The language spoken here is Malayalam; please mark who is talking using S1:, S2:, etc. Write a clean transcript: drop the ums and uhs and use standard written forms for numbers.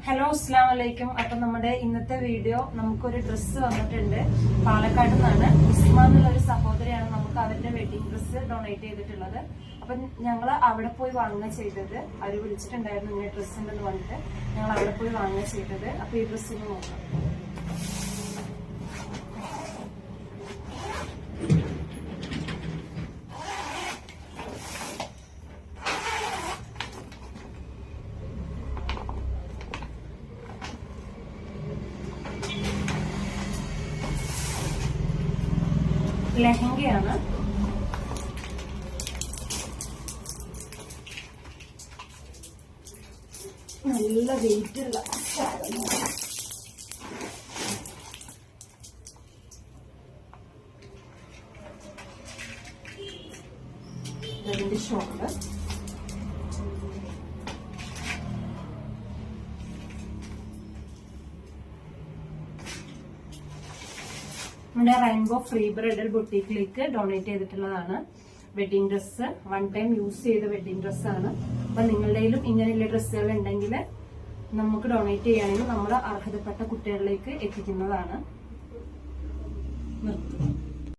S1: ഹലോ അസ്സലാമലൈക്കും. അപ്പൊ നമ്മുടെ ഇന്നത്തെ വീഡിയോ നമുക്കൊരു ഡ്രസ്സ് വന്നിട്ടുണ്ട്. പാലക്കാട് നിന്നാണ്. ഉസ്മ എന്നുള്ളൊരു സഹോദരിയാണ് നമുക്ക് അവരുടെ വെഡിങ് ഡ്രസ്സ് ഡൊണേറ്റ് ചെയ്തിട്ടുള്ളത്. അപ്പൊ ഞങ്ങൾ അവിടെ പോയി വാങ്ങുക ചെയ്തത്. അവർ വിളിച്ചിട്ടുണ്ടായിരുന്നു ഇങ്ങനെ ഡ്രസ്സ് ഉണ്ടെന്ന് പറഞ്ഞിട്ട്. ഞങ്ങൾ അവിടെ പോയി വാങ്ങുക ചെയ്തത്. അപ്പൊ ഈ ഡ്രസ്സിന് നോക്കാം. ലെഹങ്കയാണ്. നല്ല വെയിറ്റ് ഉള്ള അതിന്റെ ഷോൾഡർ, നമ്മുടെ റെയിൻബോ ഫ്രീ ബ്രൈഡൽ ബൊട്ടീക്കിലേക്ക് ഡൊണേറ്റ് ചെയ്തിട്ടുള്ളതാണ്. വെഡിങ് ഡ്രസ്സ് 1 ടൈം യൂസ് ചെയ്ത വെഡിങ് ഡ്രസ്സാണ്. അപ്പൊ നിങ്ങളുടെയിലും ഇങ്ങനെയുള്ള ഡ്രസ്സുകൾ ഉണ്ടെങ്കിൽ നമുക്ക് ഡൊണേറ്റ് ചെയ്യുകയാണെങ്കിൽ നമ്മൾ അർഹതപ്പെട്ട കുട്ടികളിലേക്ക് എത്തിക്കുന്നതാണ്. നിർത്തും.